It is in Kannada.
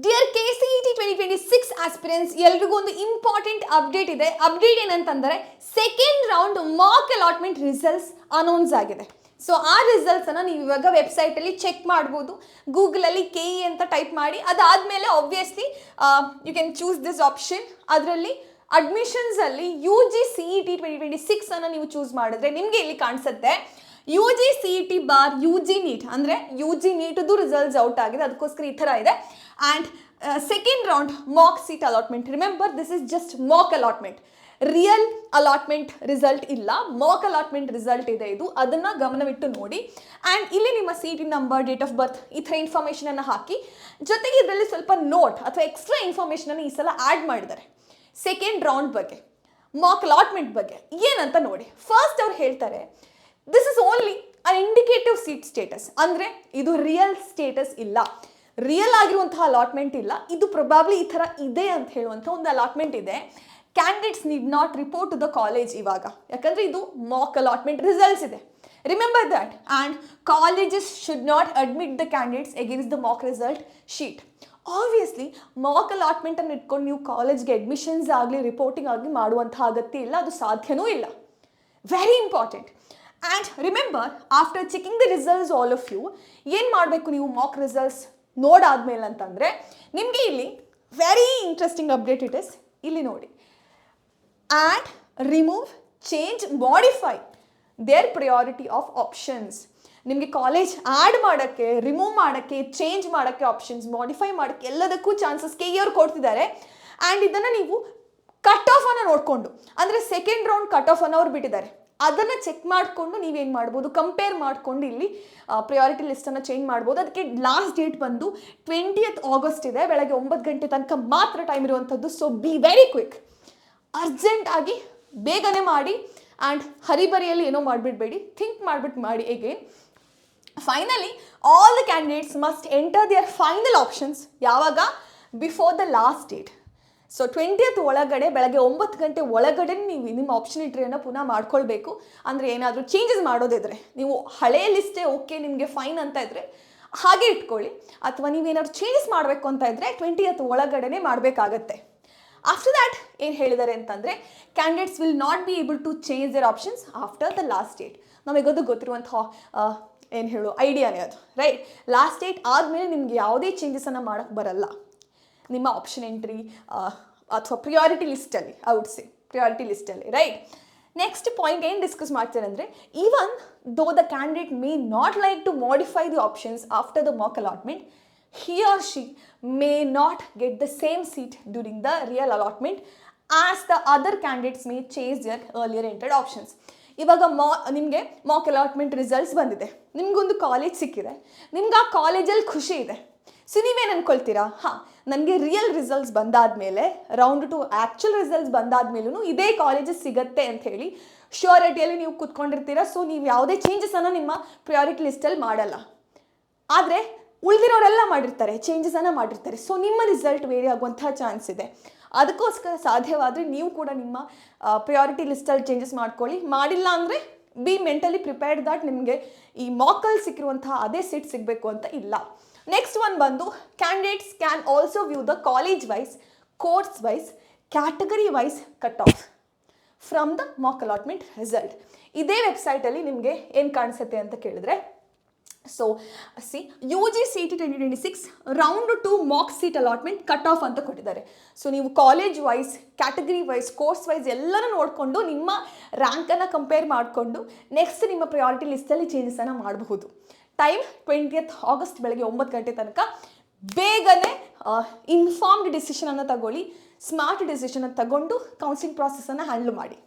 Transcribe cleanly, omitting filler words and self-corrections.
ಡಿಯರ್ KCET 2026 ಆಸ್ಪಿರೆಂಟ್ಸ್, ಎಲ್ರಿಗೂ ಒಂದು ಇಂಪಾರ್ಟೆಂಟ್ ಅಪ್ಡೇಟ್ ಇದೆ. ಅಪ್ಡೇಟ್ ಏನಂತಂದರೆ second round Mach allotment results announce ಆಗಿದೆ. ಸೊ ಆ ರಿಸಲ್ಟ್ಸನ್ನು ನೀವು ಇವಾಗ ವೆಬ್ಸೈಟಲ್ಲಿ ಚೆಕ್ ಮಾಡ್ಬೋದು. ಗೂಗಲಲ್ಲಿ KE ಅಂತ ಟೈಪ್ ಮಾಡಿ, ಅದಾದಮೇಲೆ obviously you can choose this option. ಅದರಲ್ಲಿ ಅಡ್ಮಿಷನ್ಸಲ್ಲಿ UG CET 2026 ಅನ್ನು ನೀವು ಚೂಸ್ ಮಾಡಿದ್ರೆ ನಿಮಗೆ ಇಲ್ಲಿ ಕಾಣಿಸುತ್ತೆ UG CET bar UG NEET ಅಂದರೆ UG NEETದು ರಿಸಲ್ಟ್ಸ್ ಔಟ್ ಆಗಿದೆ, ಅದಕ್ಕೋಸ್ಕರ ಈ ಥರ ಇದೆ. And second round mock seat allotment, remember this is just mock allotment, real allotment result ಇಲ್ಲ, ಮಾಕ್ ಅಲಾಟ್ಮೆಂಟ್ ರಿಸಲ್ಟ್ ಇದೆ ಇದು, ಅದನ್ನು ಗಮನವಿಟ್ಟು ನೋಡಿ. ಆ್ಯಂಡ್ ಇಲ್ಲಿ ನಿಮ್ಮ CET number, date of birth ಈ ಥರ ಇನ್ಫಾರ್ಮೇಷನನ್ನು ಹಾಕಿ, ಜೊತೆಗೆ ಇದರಲ್ಲಿ ಸ್ವಲ್ಪ ನೋಟ್ ಅಥವಾ ಎಕ್ಸ್ಟ್ರಾ ಇನ್ಫಾರ್ಮೇಷನನ್ನು ಈ ಸಲ ಆ್ಯಡ್ ಮಾಡಿದ್ದಾರೆ ಸೆಕೆಂಡ್ ರೌಂಡ್ ಬಗ್ಗೆ, ಮಾಕ್ ಅಲಾಟ್ಮೆಂಟ್ ಬಗ್ಗೆ. ಏನಂತ ನೋಡಿ. ಫಸ್ಟ್ ಅವ್ರು ಹೇಳ್ತಾರೆ this is only an indicative seat status, ಅಂದರೆ ಇದು ರಿಯಲ್ ಸ್ಟೇಟಸ್ ಇಲ್ಲ, ರಿಯಲ್ ಆಗಿರುವಂತಹ ಅಲಾಟ್ಮೆಂಟ್ ಇಲ್ಲ, ಇದು ಪ್ರೊಬಾಬ್ಲಿ ಈ ಥರ ಇದೆ ಅಂತ ಹೇಳುವಂಥ ಒಂದು ಅಲಾಟ್ಮೆಂಟ್ ಇದೆ. Candidates need not report to the college ಇವಾಗ, ಯಾಕಂದರೆ ಇದು ಮಾಕ್ ಅಲಾಟ್ಮೆಂಟ್ ರಿಸಲ್ಟ್ಸ್ ಇದೆ. Remember that. And colleges should not admit the candidates against the mock result sheet. Obviously mock ಅಲಾಟ್ಮೆಂಟನ್ನು ಇಟ್ಕೊಂಡು ನೀವು ಕಾಲೇಜ್ಗೆ ಅಡ್ಮಿಷನ್ಸ್ ಆಗಲಿ ರಿಪೋರ್ಟಿಂಗ್ ಆಗಲಿ ಮಾಡುವಂಥ ಅಗತ್ಯ ಇಲ್ಲ, ಅದು ಸಾಧ್ಯವೂ ಇಲ್ಲ. Very important. And remember, after checking the results all of you ಏನು ಮಾಡಬೇಕು ನೀವು ಮಾಕ್ ರಿಸಲ್ಟ್ಸ್ ನೋಡಾದ್ಮೇಲೆ ಅಂತಂದರೆ, ನಿಮಗೆ ಇಲ್ಲಿ very interesting update it is. ಇಲ್ಲಿ ನೋಡಿ, add, remove, change, modify their priority of options. ನಿಮಗೆ ಕಾಲೇಜ್ ಆ್ಯಡ್ ಮಾಡೋಕ್ಕೆ, ರಿಮೂವ್ ಮಾಡೋಕ್ಕೆ, ಚೇಂಜ್ ಮಾಡೋಕ್ಕೆ ಆಪ್ಷನ್ಸ್, ಮಾಡಿಫೈ ಮಾಡೋಕ್ಕೆ ಎಲ್ಲದಕ್ಕೂ ಚಾನ್ಸಸ್ KE ಅವ್ರು ಕೊಡ್ತಿದ್ದಾರೆ. ಆ್ಯಂಡ್ ಇದನ್ನು ನೀವು ಕಟ್ ಆಫನ್ನು ನೋಡಿಕೊಂಡು, ಅಂದರೆ ಸೆಕೆಂಡ್ ರೌಂಡ್ ಕಟ್ ಆಫನ್ನು ಅವ್ರು ಬಿಟ್ಟಿದ್ದಾರೆ, ಅದನ್ನು ಚೆಕ್ ಮಾಡಿಕೊಂಡು ನೀವೇನು ಮಾಡ್ಬೋದು, ಕಂಪೇರ್ ಮಾಡಿಕೊಂಡು ಇಲ್ಲಿ ಪ್ರಿಯಾರಿಟಿ ಲಿಸ್ಟನ್ನು ಚೇಂಜ್ ಮಾಡ್ಬೋದು. ಅದಕ್ಕೆ ಲಾಸ್ಟ್ ಡೇಟ್ ಬಂದು 20th August ಇದೆ, ಬೆಳಗ್ಗೆ 9 ಗಂಟೆ ತನಕ ಮಾತ್ರ ಟೈಮ್ ಇರುವಂಥದ್ದು. ಸೊ ಬಿ ವೆರಿ ಕ್ವಿಕ್, ಅರ್ಜೆಂಟಾಗಿ ಬೇಗನೆ ಮಾಡಿ. ಆ್ಯಂಡ್ ಹರಿಬರಿಯಲ್ಲಿ ಏನೋ ಮಾಡಿಬಿಡ್ಬೇಡಿ, ಥಿಂಕ್ ಮಾಡಿಬಿಟ್ಟು ಮಾಡಿ. Again finally all the candidates must enter their final options. ಯಾವಾಗ? Before the last date. So 20th ಒಳಗಡೆ, ಬೆಳಗ್ಗೆ 9 ಗಂಟೆ ಒಳಗಡೆ ನೀವು ನಿಮ್ಮ ಆಪ್ಷನ್ ಎಂಟ್ರಿಯನ್ನು ಪುನಃ ಮಾಡ್ಕೊಳ್ಬೇಕು. ಅಂದರೆ ಏನಾದರೂ ಚೇಂಜಸ್ ಮಾಡೋದಿದ್ರೆ, ನೀವು ಹಳೆಯ ಲಿಸ್ಟೇ ಓಕೆ ನಿಮಗೆ ಫೈನ್ ಅಂತ ಇದ್ದರೆ ಹಾಗೆ ಇಟ್ಕೊಳ್ಳಿ, ಅಥವಾ ನೀವೇನಾದ್ರು ಚೇಂಜಸ್ ಮಾಡಬೇಕು ಅಂತ ಇದ್ದರೆ 20th ಒಳಗಡೆ ಮಾಡಬೇಕಾಗತ್ತೆ. ಆಫ್ಟರ್ ದ್ಯಾಟ್ ಏನು ಹೇಳಿದ್ದಾರೆ ಅಂತಂದರೆ, candidates will not be able to change their options after the last date. ನಮಗದು ಗೊತ್ತಿರುವಂಥ ಏನು ಹೇಳೋ ಐಡಿಯಾನೇ ಅದು, ರೈಟ್? ಲಾಸ್ಟ್ ಡೇಟ್ ಆದಮೇಲೆ ನಿಮಗೆ ಯಾವುದೇ ಚೇಂಜಸನ್ನು ಮಾಡೋಕ್ಕೆ ಬರಲ್ಲ ನಿಮ್ಮ ಆಪ್ಷನ್ ಎಂಟ್ರಿ ಅಥವಾ ಪ್ರಿಯಾರಿಟಿ ಲಿಸ್ಟಲ್ಲಿ, ಐ ವುಡ್ ಸೇ ಪ್ರಿಯಾರಿಟಿ ಲಿಸ್ಟಲ್ಲಿ, ರೈಟ್? ನೆಕ್ಸ್ಟ್ ಪಾಯಿಂಟ್ ಏನು ಡಿಸ್ಕಸ್ ಮಾಡ್ತಾರೆ ಅಂದರೆ, even though the candidate may not like to modify the options after the mock allotment, he or she may not get the same seat during the real allotment as the other candidates may change their earlier entered options. ಇವಾಗ ನಿಮಗೆ ಮಾಕ್ ಅಲಾಟ್ಮೆಂಟ್ ರಿಸಲ್ಟ್ಸ್ ಬಂದಿದೆ, ನಿಮಗೊಂದು ಕಾಲೇಜ್ ಸಿಕ್ಕಿದೆ, ನಿಮ್ಗೆ ಆ ಕಾಲೇಜಲ್ಲಿ ಖುಷಿ ಇದೆ. ಸೊ ನೀವೇನು ಅಂದ್ಕೊಳ್ತೀರಾ, ಹಾಂ ನನಗೆ ರಿಯಲ್ ರಿಸಲ್ಟ್ಸ್ ಬಂದಾದಮೇಲೆ, ರೌಂಡ್ 2 ಆ್ಯಕ್ಚುಲ್ ರಿಸಲ್ಟ್ಸ್ ಬಂದಾದ್ಮೇಲೂ ಇದೇ ಕಾಲೇಜಸ್ ಸಿಗುತ್ತೆ ಅಂತ ಹೇಳಿ ಶ್ಯೂರಿಟಿಯಲ್ಲಿ ನೀವು ಕೂತ್ಕೊಂಡಿರ್ತೀರಾ. ಸೊ ನೀವು ಯಾವುದೇ ಚೇಂಜಸನ್ನು ನಿಮ್ಮ ಪ್ರಿಯಾರಿಟಿ ಲಿಸ್ಟಲ್ಲಿ ಮಾಡಲ್ಲ. ಆದರೆ ಉಳಿದಿರೋರೆಲ್ಲ ಮಾಡಿರ್ತಾರೆ, ಚೇಂಜಸನ್ನು ಮಾಡಿರ್ತಾರೆ. ಸೊ ನಿಮ್ಮ ರಿಸಲ್ಟ್ ವೇರಿ ಆಗುವಂಥ ಚಾನ್ಸ್ ಇದೆ. ಅದಕ್ಕೋಸ್ಕರ ಸಾಧ್ಯವಾದರೆ ನೀವು ಕೂಡ ನಿಮ್ಮ ಪ್ರಿಯಾರಿಟಿ ಲಿಸ್ಟಲ್ಲಿ ಚೇಂಜಸ್ ಮಾಡ್ಕೊಳ್ಳಿ. ಮಾಡಿಲ್ಲ ಅಂದರೆ ಬಿ ಮೆಂಟಲಿ ಪ್ರಿಪೇರ್ಡ್ ದಟ್ ನಿಮಗೆ ಈ ಮಾಕಲ್ಲಿ ಸಿಕ್ಕಿರುವಂಥ ಅದೇ ಸೀಟ್ ಸಿಗಬೇಕು ಅಂತ ಇಲ್ಲ. ನೆಕ್ಸ್ಟ್ ಒನ್ ಬಂದು, candidates can also view the college wise, course wise, category wise cut off from the mock allotment result. ಇದೇ ವೆಬ್ಸೈಟಲ್ಲಿ ನಿಮಗೆ ಏನು ಕಾಣಿಸುತ್ತೆ ಅಂತ ಕೇಳಿದ್ರೆ, so see UG CET 2026 round 2 mock seat allotment cut off ಅಂತ ಕೊಟ್ಟಿದ್ದಾರೆ. ಸೊ ನೀವು college wise, category wise, course wise ಎಲ್ಲನೂ ನೋಡಿಕೊಂಡು ನಿಮ್ಮ ರ್ಯಾಂಕನ್ನು ಕಂಪೇರ್ ಮಾಡಿಕೊಂಡು ನೆಕ್ಸ್ಟ್ ನಿಮ್ಮ ಪ್ರಿಯಾರಿಟಿ ಲಿಸ್ಟಲ್ಲಿ ಚೇಂಜಸನ್ನು ಮಾಡಬಹುದು. ಟೈಮ್ 20th August ಬೆಳಗ್ಗೆ 9 ಗಂಟೆ ತನಕ. ಬೇಗನೆ ಇನ್ಫಾರ್ಮ್ಡ್ ಡಿಸಿಷನನ್ನು ತಗೊಳ್ಳಿ, ಸ್ಮಾರ್ಟ್ ಡಿಸಿಷನನ್ನು ತಗೊಂಡು ಕೌನ್ಸಿಲಿಂಗ್ ಪ್ರಾಸೆಸನ್ನು ಹ್ಯಾಂಡಲ್ ಮಾಡಿ.